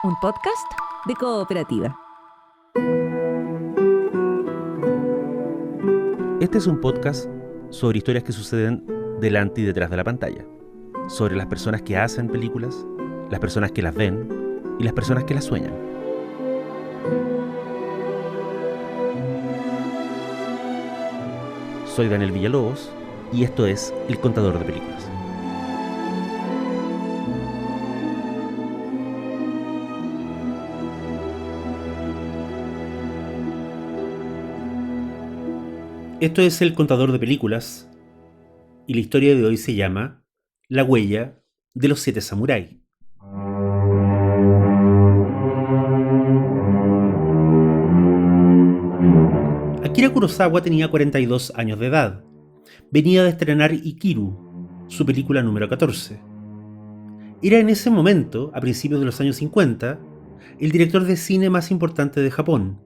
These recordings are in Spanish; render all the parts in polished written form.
un podcast de Cooperativa. Este es un podcast sobre historias que suceden delante y detrás de la pantalla, sobre las personas que hacen películas, las personas que las ven y las personas que las sueñan. Soy Daniel Villalobos y esto es El Contador de Películas. Esto es El Contador de Películas y la historia de hoy se llama La huella de los 7 samuráis. Akira Kurosawa tenía 42 años de edad. Venía de estrenar Ikiru, su película número 14. Era en ese momento, a principios de los años 50, el director de cine más importante de Japón.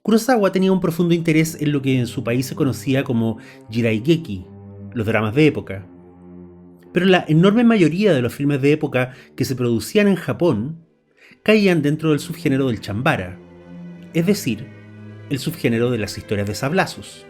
Kurosawa tenía un profundo interés en lo que en su país se conocía como Jiraigeki, los dramas de época. Pero la enorme mayoría de los filmes de época que se producían en Japón caían dentro del subgénero del chambara, es decir, el subgénero de las historias de sablazos.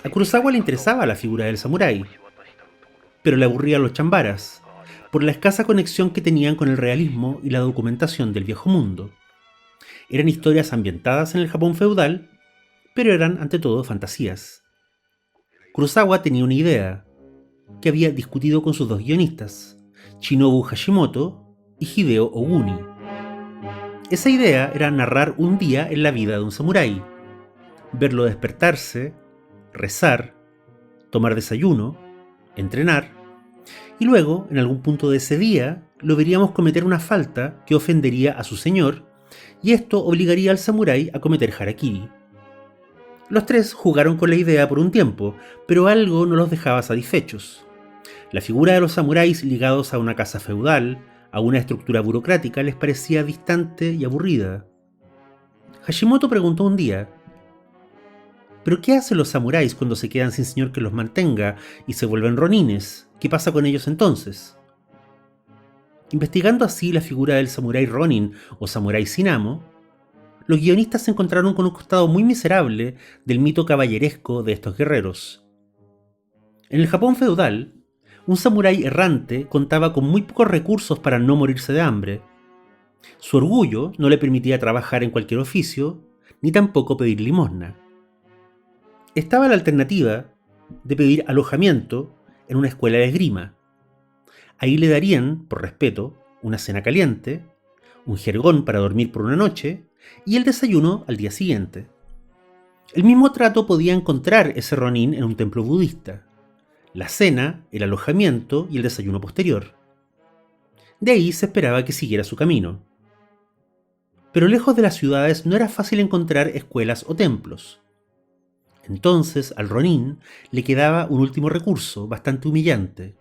A Kurosawa le interesaba la figura del samurái, pero le aburrían los chambaras, por la escasa conexión que tenían con el realismo y la documentación del viejo mundo. Eran historias ambientadas en el Japón feudal, pero eran ante todo fantasías. Kurosawa tenía una idea, que había discutido con sus dos guionistas, Shinobu Hashimoto y Hideo Oguni. Esa idea era narrar un día en la vida de un samurái, verlo despertarse, rezar, tomar desayuno, entrenar, y luego, en algún punto de ese día, lo veríamos cometer una falta que ofendería a su señor, y esto obligaría al samurái a cometer harakiri. Los tres jugaron con la idea por un tiempo, pero algo no los dejaba satisfechos. La figura de los samuráis ligados a una casa feudal, a una estructura burocrática, les parecía distante y aburrida. Hashimoto preguntó un día: ¿pero qué hacen los samuráis cuando se quedan sin señor que los mantenga y se vuelven ronines? ¿Qué pasa con ellos entonces? Investigando así la figura del samurái ronin o samurái sin amo, los guionistas se encontraron con un costado muy miserable del mito caballeresco de estos guerreros. En el Japón feudal, un samurái errante contaba con muy pocos recursos para no morirse de hambre. Su orgullo no le permitía trabajar en cualquier oficio, ni tampoco pedir limosna. Estaba la alternativa de pedir alojamiento en una escuela de esgrima. Ahí le darían, por respeto, una cena caliente, un jergón para dormir por una noche y el desayuno al día siguiente. El mismo trato podía encontrar ese ronin en un templo budista: la cena, el alojamiento y el desayuno posterior. De ahí se esperaba que siguiera su camino. Pero lejos de las ciudades no era fácil encontrar escuelas o templos. Entonces al ronin le quedaba un último recurso bastante humillante: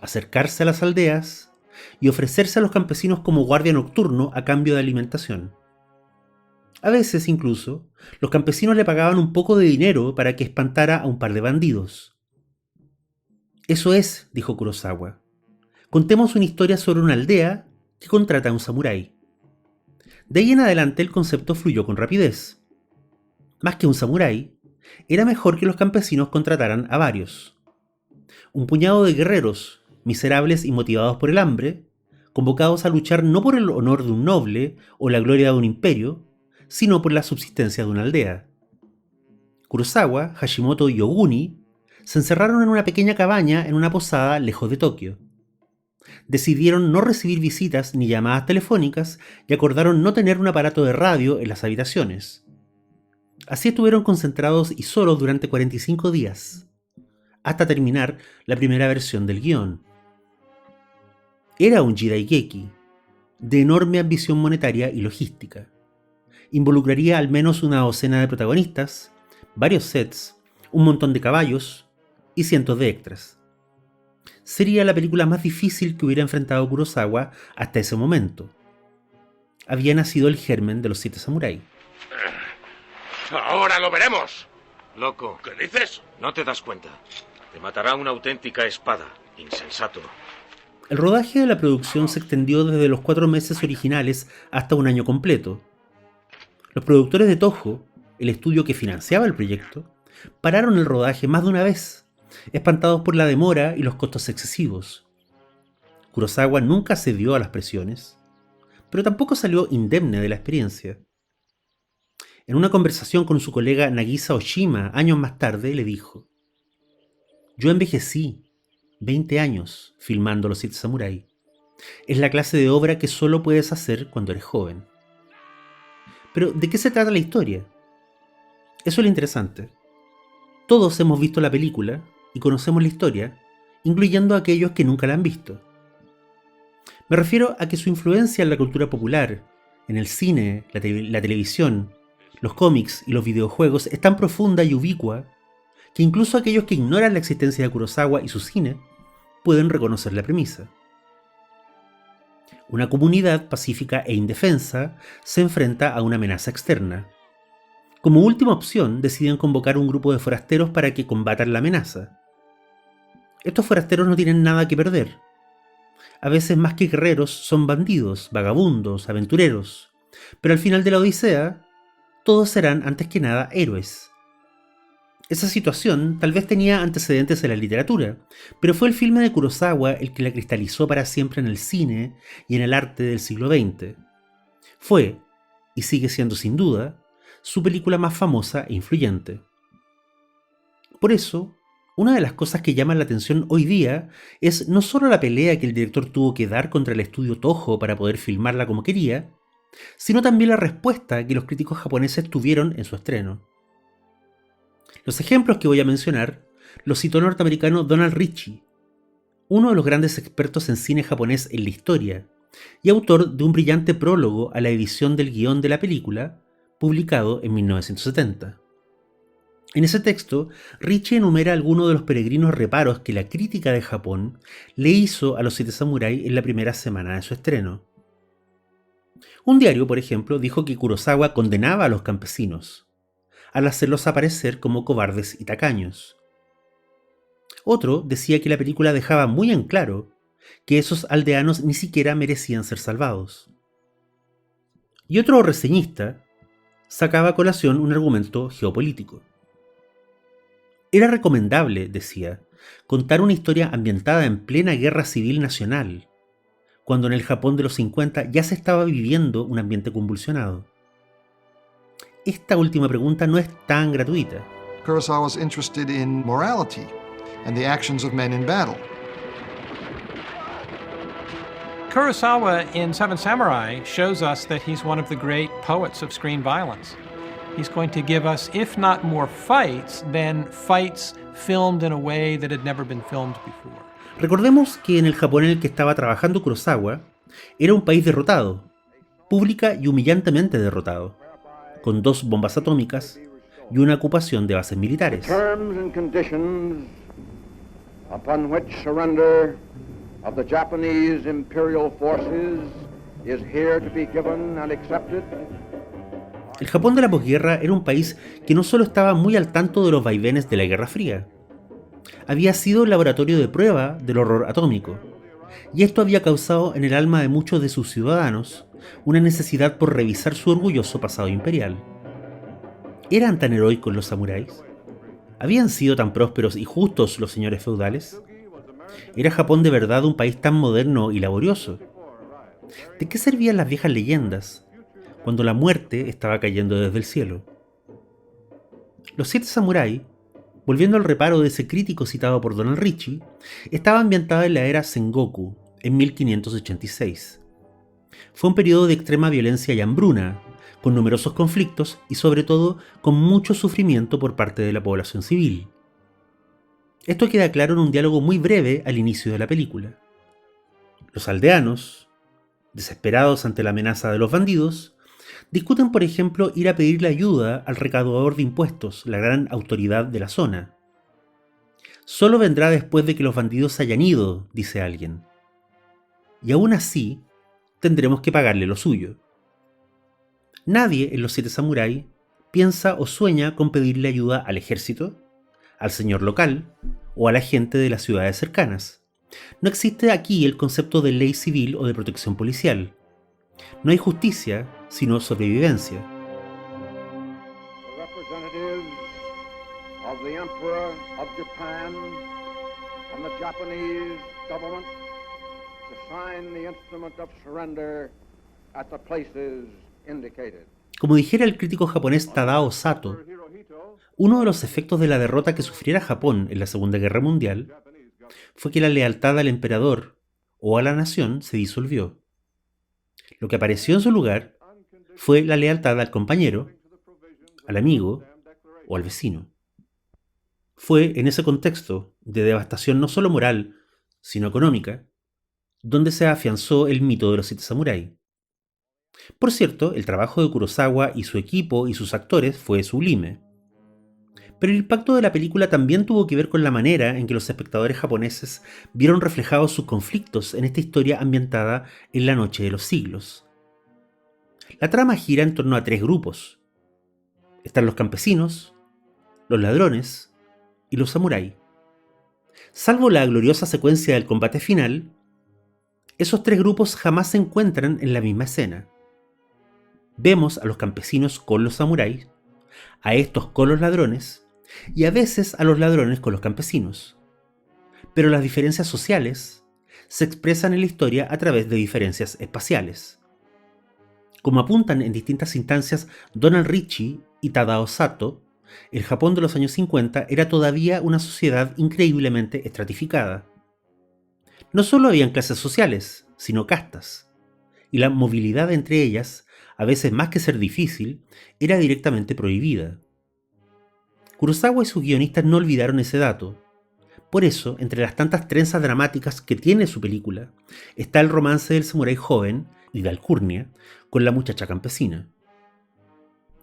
acercarse a las aldeas y ofrecerse a los campesinos como guardia nocturno a cambio de alimentación. A veces incluso, los campesinos le pagaban un poco de dinero para que espantara a un par de bandidos. Eso es, dijo Kurosawa. Contemos una historia sobre una aldea que contrata a un samurái. De ahí en adelante el concepto fluyó con rapidez. Más que un samurái, era mejor que los campesinos contrataran a varios. Un puñado de guerreros, miserables y motivados por el hambre, convocados a luchar no por el honor de un noble o la gloria de un imperio, sino por la subsistencia de una aldea. Kurosawa, Hashimoto y Oguni se encerraron en una pequeña cabaña en una posada lejos de Tokio. Decidieron no recibir visitas ni llamadas telefónicas y acordaron no tener un aparato de radio en las habitaciones. Así estuvieron concentrados y solos durante 45 días, hasta terminar la primera versión del guión. Era un Jiraigeki, de enorme ambición monetaria y logística. Involucraría al menos una docena de protagonistas, varios sets, un montón de caballos y cientos de extras. Sería la película más difícil que hubiera enfrentado Kurosawa hasta ese momento. había nacido el germen de los 7 samuráis. Ahora lo veremos. Loco, ¿Qué dices? no te das cuenta. Te matará una auténtica espada. Insensato. El rodaje de la producción se extendió desde los 4 meses originales hasta un año completo. Los productores de Toho, el estudio que financiaba el proyecto, pararon el rodaje más de una vez, espantados por la demora y los costos excesivos. Kurosawa nunca cedió a las presiones, pero tampoco salió indemne de la experiencia. En una conversación con su colega Nagisa Oshima años más tarde, le dijo: «Yo envejecí 20 años filmando Los 7 Samuráis. Es la clase de obra que solo puedes hacer cuando eres joven». Pero, ¿de qué se trata la historia? Eso es lo interesante. Todos hemos visto la película y conocemos la historia, incluyendo a aquellos que nunca la han visto. Me refiero a que su influencia en la cultura popular, en el cine, la televisión, los cómics y los videojuegos es tan profunda y ubicua que incluso aquellos que ignoran la existencia de Kurosawa y su cine pueden reconocer la premisa. Una comunidad pacífica e indefensa se enfrenta a una amenaza externa. Como última opción, deciden convocar un grupo de forasteros para que combatan la amenaza. Estos forasteros no tienen nada que perder. A veces, más que guerreros, son bandidos, vagabundos, aventureros. Pero al final de la Odisea, todos serán antes que nada héroes. Esa situación tal vez tenía antecedentes en la literatura, pero fue el filme de Kurosawa el que la cristalizó para siempre en el cine y en el arte del siglo XX. Fue, y sigue siendo sin duda, su película más famosa e influyente. Por eso, una de las cosas que llaman la atención hoy día es no solo la pelea que el director tuvo que dar contra el estudio Toho para poder filmarla como quería, sino también la respuesta que los críticos japoneses tuvieron en su estreno. Los ejemplos que voy a mencionar los citó el norteamericano Donald Ritchie, uno de los grandes expertos en cine japonés en la historia, y autor de un brillante prólogo a la edición del guión de la película, publicado en 1970. En ese texto, Ritchie enumera algunos de los peregrinos reparos que la crítica de Japón le hizo a Los 7 Samuráis en la primera semana de su estreno. Un diario, por ejemplo, dijo que Kurosawa condenaba a los campesinos, al hacerlos aparecer como cobardes y tacaños. Otro decía que la película dejaba muy en claro que esos aldeanos ni siquiera merecían ser salvados. Y otro reseñista sacaba a colación un argumento geopolítico. Era recomendable, decía, contar una historia ambientada en plena guerra civil nacional, cuando en el Japón de los 50 ya se estaba viviendo un ambiente convulsionado. Esta última pregunta no es tan gratuita. Kurosawa was interested in morality and the actions of men in battle. Kurosawa in Seven Samurai shows us that he's one of the great poets of screen violence. He's going to give us, if not more fights, then fights filmed in a way that had never been filmed before. Recordemos que en el Japón en el que estaba trabajando Kurosawa era un país derrotado, pública y humillantemente derrotado, con 2 bombas atómicas y una ocupación de bases militares. Terms and conditions upon which surrender of the Japanese imperial forces is here to be given and accepted. El Japón de la posguerra era un país que no solo estaba muy al tanto de los vaivenes de la Guerra Fría, había sido el laboratorio de prueba del horror atómico, y esto había causado en el alma de muchos de sus ciudadanos una necesidad por revisar su orgulloso pasado imperial. ¿Eran tan heroicos los samuráis? ¿Habían sido tan prósperos y justos los señores feudales? ¿Era Japón de verdad un país tan moderno y laborioso? ¿De qué servían las viejas leyendas cuando la muerte estaba cayendo desde el cielo? Los 7 samuráis, volviendo al reparo de ese crítico citado por Donald Ritchie, estaba ambientada en la era Sengoku, en 1586. Fue un periodo de extrema violencia y hambruna, con numerosos conflictos y sobre todo con mucho sufrimiento por parte de la población civil. Esto queda claro en un diálogo muy breve al inicio de la película. Los aldeanos, desesperados ante la amenaza de los bandidos, discuten, por ejemplo, ir a pedirle ayuda al recaudador de impuestos, la gran autoridad de la zona. Solo vendrá después de que los bandidos hayan ido, dice alguien. Y aún así, tendremos que pagarle lo suyo. Nadie en Los Siete Samurái piensa o sueña con pedirle ayuda al ejército, al señor local o a la gente de las ciudades cercanas. No existe aquí el concepto de ley civil o de protección policial. No hay justicia, sino sobrevivencia. The representatives of the Emperor of Japan and the Japanese government to sign the instrument of surrender at the places indicated. Como dijera el crítico japonés Tadao Sato, uno de los efectos de la derrota que sufriera Japón en la Segunda Guerra Mundial fue que la lealtad al emperador o a la nación se disolvió. Lo que apareció en su lugar fue la lealtad al compañero, al amigo o al vecino. Fue en ese contexto de devastación no solo moral, sino económica, donde se afianzó el mito de los Siete Samurái. Por cierto, el trabajo de Kurosawa y su equipo y sus actores fue sublime. Pero el impacto de la película también tuvo que ver con la manera en que los espectadores japoneses vieron reflejados sus conflictos en esta historia ambientada en la noche de los siglos. La trama gira en torno a 3 grupos. Están los campesinos, los ladrones y los samuráis. Salvo la gloriosa secuencia del combate final, esos 3 grupos jamás se encuentran en la misma escena. Vemos a los campesinos con los samuráis, a estos con los ladrones, y a veces a los ladrones con los campesinos. Pero las diferencias sociales se expresan en la historia a través de diferencias espaciales. Como apuntan en distintas instancias Donald Ritchie y Tadao Sato, el Japón de los años 50 era todavía una sociedad increíblemente estratificada. No solo habían clases sociales, sino castas, y la movilidad entre ellas, a veces más que ser difícil, era directamente prohibida. Kurosawa y sus guionistas no olvidaron ese dato. Por eso, entre las tantas trenzas dramáticas que tiene su película, está el romance del samurái joven y de alcurnia con la muchacha campesina.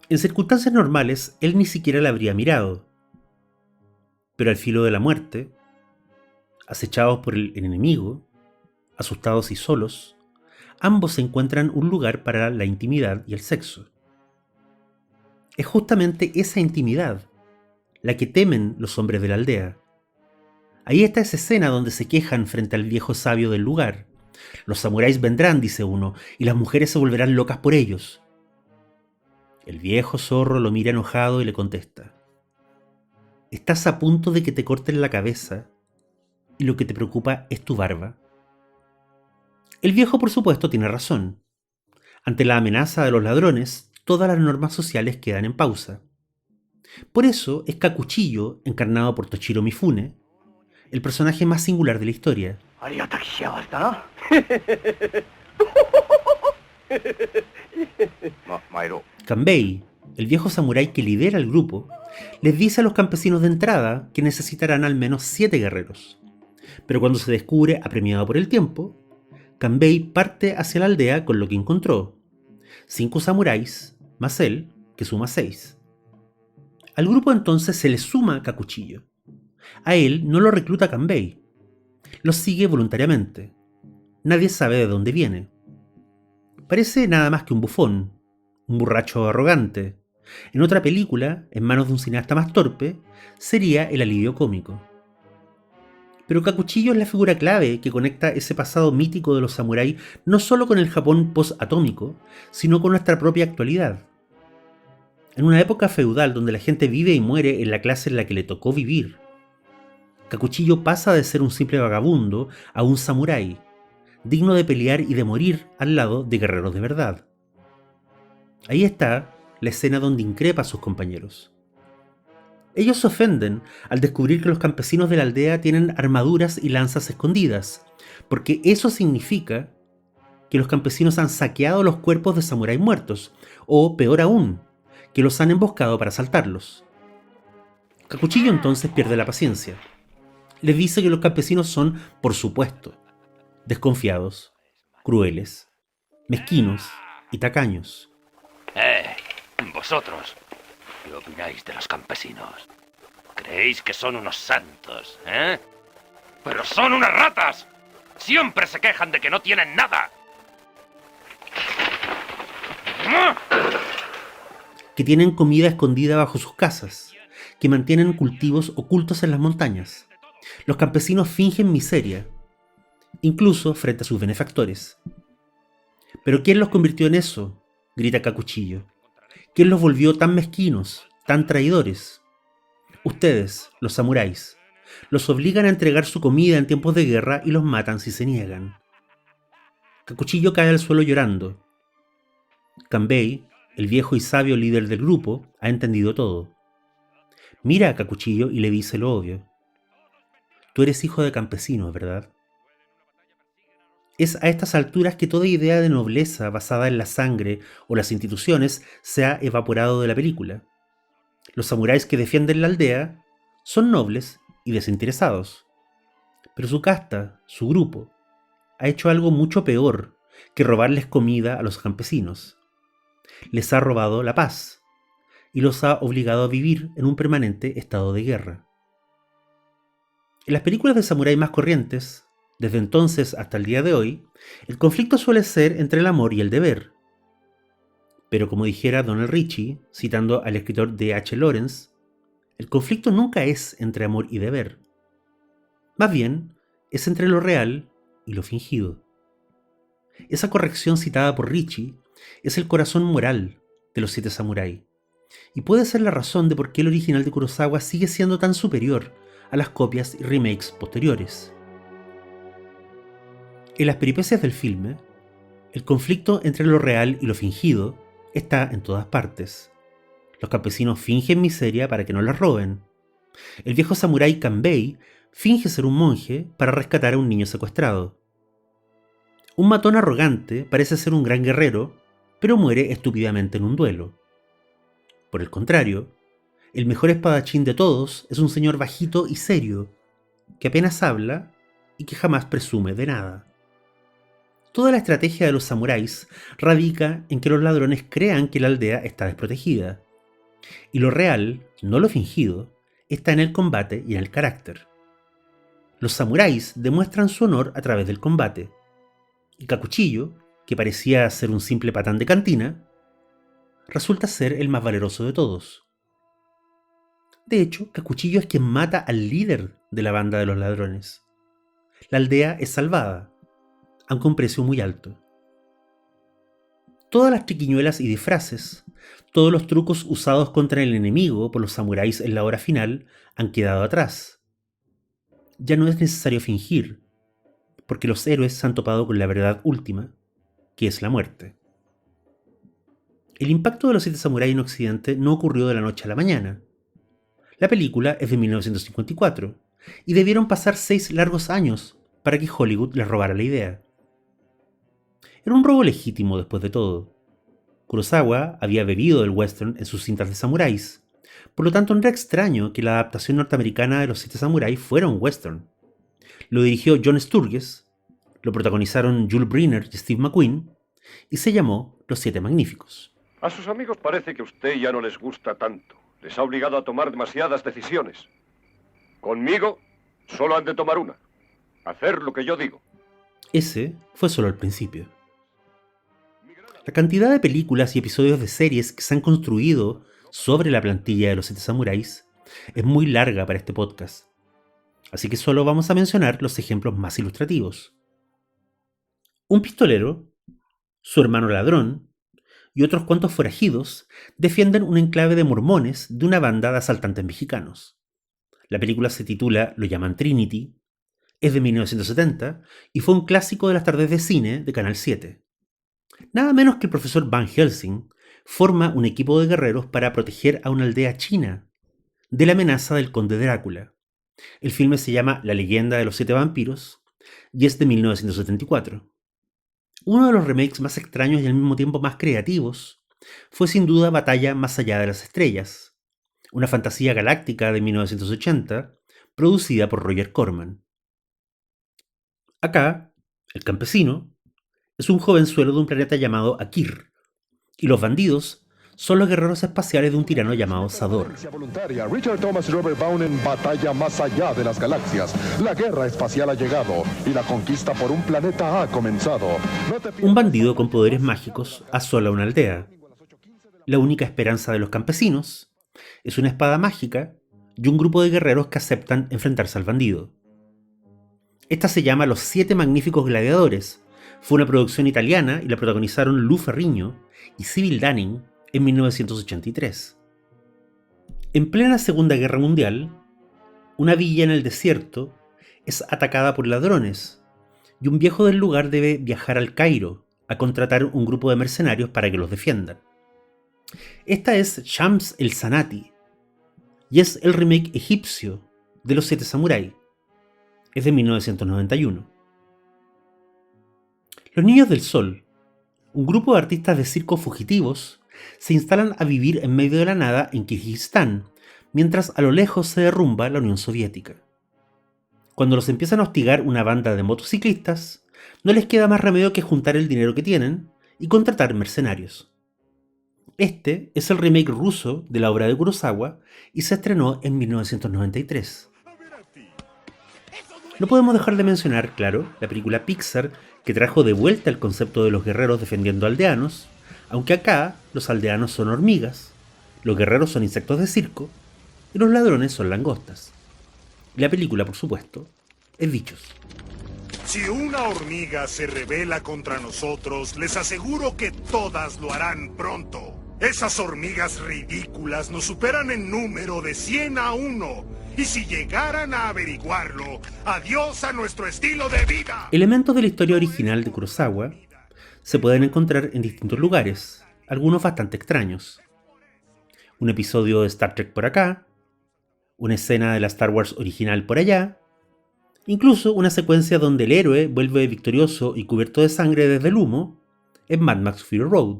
En circunstancias normales, él ni siquiera la habría mirado. Pero al filo de la muerte, acechados por el enemigo, asustados y solos, ambos encuentran un lugar para la intimidad y el sexo. Es justamente esa intimidad la que temen los hombres de la aldea. Ahí está esa escena donde se quejan frente al viejo sabio del lugar. Los samuráis vendrán, dice uno, y las mujeres se volverán locas por ellos. El viejo zorro lo mira enojado y le contesta: ¿estás a punto de que te corten la cabeza y lo que te preocupa es tu barba? El viejo, por supuesto, tiene razón. Ante la amenaza de los ladrones, todas las normas sociales quedan en pausa. Por eso es Kakuchiyo, encarnado por Toshiro Mifune, el personaje más singular de la historia. Kanbei, el viejo samurái que lidera el grupo, les dice a los campesinos de entrada que necesitarán al menos 7 guerreros. Pero cuando se descubre apremiado por el tiempo, Kanbei parte hacia la aldea con lo que encontró: 5 samuráis, más él, que suma 6. Al grupo entonces se le suma Kakuchiyo. A él no lo recluta Kanbei. Lo sigue voluntariamente. Nadie sabe de dónde viene. Parece nada más que un bufón, un borracho arrogante. En otra película, en manos de un cineasta más torpe, sería el alivio cómico. Pero Kakuchiyo es la figura clave que conecta ese pasado mítico de los samuráis no solo con el Japón post-atómico, sino con nuestra propia actualidad. En una época feudal donde la gente vive y muere en la clase en la que le tocó vivir, Kakuchiyo pasa de ser un simple vagabundo a un samurái, digno de pelear y de morir al lado de guerreros de verdad. Ahí está la escena donde increpa a sus compañeros. Ellos se ofenden al descubrir que los campesinos de la aldea tienen armaduras y lanzas escondidas, porque eso significa que los campesinos han saqueado los cuerpos de samuráis muertos, o peor aún, que los han emboscado para asaltarlos. Kakuchiyo entonces pierde la paciencia. Les dice que los campesinos son, por supuesto, desconfiados, crueles, mezquinos y tacaños. Vosotros, ¿qué opináis de los campesinos? ¿Creéis que son unos santos, eh? ¡Pero son unas ratas! ¡Siempre se quejan de que no tienen nada! que tienen comida escondida bajo sus casas, que mantienen cultivos ocultos en las montañas. Los campesinos fingen miseria, incluso frente a sus benefactores. ¿Pero quién los convirtió en eso?, grita Kakuchiyo. ¿Quién los volvió tan mezquinos, tan traidores? Ustedes, los samuráis. Los obligan a entregar su comida en tiempos de guerra y los matan si se niegan. Kakuchiyo cae al suelo llorando. Kanbei, el viejo y sabio líder del grupo, ha entendido todo. Mira a Kakuchiyo y le dice lo obvio. Tú eres hijo de campesinos, ¿verdad? Es a estas alturas que toda idea de nobleza basada en la sangre o las instituciones se ha evaporado de la película. Los samuráis que defienden la aldea son nobles y desinteresados. Pero su casta, su grupo, ha hecho algo mucho peor que robarles comida a los campesinos. Les ha robado la paz y los ha obligado a vivir en un permanente estado de guerra. En las películas de samurái más corrientes, desde entonces hasta el día de hoy, el conflicto suele ser entre el amor y el deber. Pero como dijera Donald Ritchie, citando al escritor D.H. Lawrence, el conflicto nunca es entre amor y deber. Más bien, es entre lo real y lo fingido. Esa corrección citada por Ritchie es el corazón moral de los 7 samurái, y puede ser la razón de por qué el original de Kurosawa sigue siendo tan superior a las copias y remakes posteriores. En las peripecias del filme, el conflicto entre lo real y lo fingido está en todas partes. Los campesinos fingen miseria para que no las roben. El viejo samurái Kanbei finge ser un monje para rescatar a un niño secuestrado. Un matón arrogante parece ser un gran guerrero, pero muere estúpidamente en un duelo. Por el contrario, el mejor espadachín de todos es un señor bajito y serio, que apenas habla y que jamás presume de nada. Toda la estrategia de los samuráis radica en que los ladrones crean que la aldea está desprotegida. Y lo real, no lo fingido, está en el combate y en el carácter. Los samuráis demuestran su honor a través del combate. Y Kakuchiyo, que parecía ser un simple patán de cantina, resulta ser el más valeroso de todos. De hecho, Kakuchiyo es quien mata al líder de la banda de los ladrones. La aldea es salvada, aunque a un precio muy alto. Todas las triquiñuelas y disfraces, todos los trucos usados contra el enemigo por los samuráis en la hora final han quedado atrás. Ya no es necesario fingir, porque los héroes se han topado con la verdad última, que es la muerte. El impacto de los 7 samuráis en Occidente no ocurrió de la noche a la mañana. La película es de 1954, y debieron pasar 6 largos años para que Hollywood les robara la idea. Era un robo legítimo después de todo. Kurosawa había bebido del western en sus cintas de samuráis, por lo tanto no era extraño que la adaptación norteamericana de los 7 samuráis fuera un western. Lo dirigió John Sturges, lo protagonizaron Jules Briner y Steve McQueen, y se llamó Los 7 Magníficos. A sus amigos parece que usted ya no les gusta tanto. Les ha obligado a tomar demasiadas decisiones. Conmigo solo han de tomar una. Hacer lo que yo digo. Ese fue solo el principio. La cantidad de películas y episodios de series que se han construido sobre la plantilla de los 7 samuráis es muy larga para este podcast, así que solo vamos a mencionar los ejemplos más ilustrativos. Un pistolero, su hermano ladrón y otros cuantos forajidos defienden un enclave de mormones de una banda de asaltantes mexicanos. La película se titula Lo llaman Trinity, es de 1970 y fue un clásico de las tardes de cine de Canal 7. Nada menos que el profesor Van Helsing forma un equipo de guerreros para proteger a una aldea china de la amenaza del conde Drácula. El filme se llama La leyenda de los 7 vampiros y es de 1974. Uno de los remakes más extraños y al mismo tiempo más creativos fue sin duda Batalla más allá de las estrellas, una fantasía galáctica de 1980 producida por Roger Corman. Acá, el campesino es un jovenzuelo de un planeta llamado Akir, y los bandidos son los guerreros espaciales de un tirano llamado Sador. Richard Thomas y Robert Vaughn en Batalla más allá de las galaxias. La guerra espacial ha llegado y la conquista por un planeta ha comenzado. Un bandido con poderes mágicos asola una aldea. la única esperanza de los campesinos, es una espada mágica y un grupo de guerreros que aceptan enfrentarse al bandido. Esta se llama Los 7 Magníficos Gladiadores. Fue una producción italiana y la protagonizaron Lou Ferrigno y Sybil Danning en 1983. En plena Segunda Guerra Mundial, una villa en el desierto es atacada por ladrones y un viejo del lugar debe viajar al Cairo a contratar un grupo de mercenarios para que los defiendan. Esta es Shams el Zanati y es el remake egipcio de Los 7 Samuráis. Es de 1991. Los Niños del Sol, un grupo de artistas de circo fugitivos, se instalan a vivir en medio de la nada en Kirguistán, mientras a lo lejos se derrumba la Unión Soviética. Cuando los empiezan a hostigar una banda de motociclistas, no les queda más remedio que juntar el dinero que tienen y contratar mercenarios. Este es el remake ruso de la obra de Kurosawa y se estrenó en 1993. No podemos dejar de mencionar, claro, la película Pixar que trajo de vuelta el concepto de los guerreros defendiendo aldeanos, aunque acá los aldeanos son hormigas, los guerreros son insectos de circo y los ladrones son langostas. Y la película, por supuesto, es Bichos. Si una hormiga se rebela contra nosotros, les aseguro que todas lo harán pronto. Esas hormigas ridículas nos superan en número de 100 a 1. Y si llegaran a averiguarlo, adiós a nuestro estilo de vida. Elementos de la historia original de Kurosawa se pueden encontrar en distintos lugares, algunos bastante extraños. Un episodio de Star Trek por acá, una escena de la Star Wars original por allá, incluso una secuencia donde el héroe vuelve victorioso y cubierto de sangre desde el humo en Mad Max Fury Road.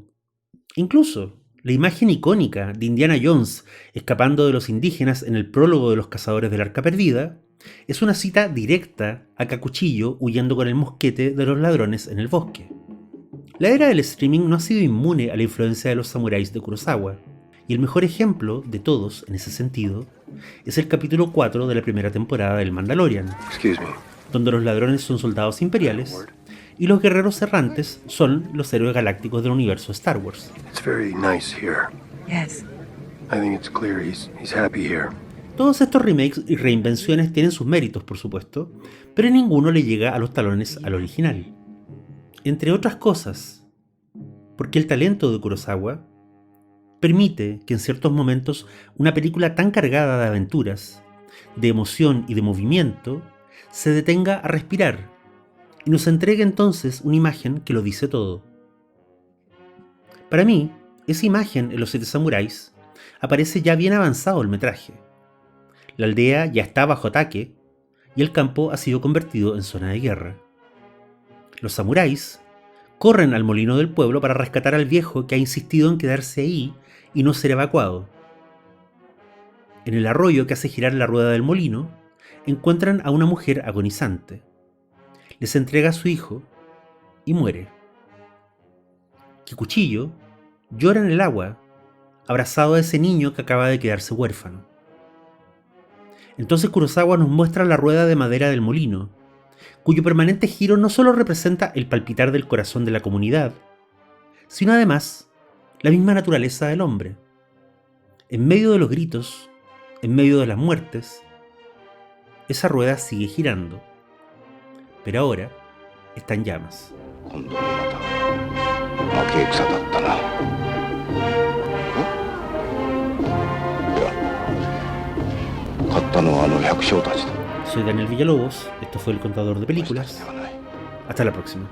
Incluso la imagen icónica de Indiana Jones escapando de los indígenas en el prólogo de Los Cazadores del Arca Perdida es una cita directa a Kakuchillo huyendo con el mosquete de los ladrones en el bosque. La era del streaming no ha sido inmune a la influencia de los samuráis de Kurosawa, y el mejor ejemplo de todos en ese sentido es el capítulo 4 de la primera temporada del Mandalorian, donde los ladrones son soldados imperiales y los guerreros errantes son los héroes galácticos del universo Star Wars. Todos estos remakes y reinvenciones tienen sus méritos, por supuesto, pero ninguno le llega a los talones al original. Entre otras cosas, porque el talento de Kurosawa permite que en ciertos momentos una película tan cargada de aventuras, de emoción y de movimiento se detenga a respirar y nos entregue entonces una imagen que lo dice todo. Para mí, esa imagen en Los 7 Samuráis aparece ya bien avanzado el metraje. La aldea ya está bajo ataque y el campo ha sido convertido en zona de guerra. Los samuráis corren al molino del pueblo para rescatar al viejo que ha insistido en quedarse ahí y no ser evacuado. En el arroyo que hace girar la rueda del molino, encuentran a una mujer agonizante. Les entrega a su hijo y muere. Kikuchiyo llora en el agua, abrazado a ese niño que acaba de quedarse huérfano. Entonces Kurosawa nos muestra la rueda de madera del molino, cuyo permanente giro no solo representa el palpitar del corazón de la comunidad, sino además la misma naturaleza del hombre. En medio de los gritos, en medio de las muertes, esa rueda sigue girando, pero ahora está en llamas. Soy Daniel Villalobos, esto fue El Contador de Películas. Hasta la próxima.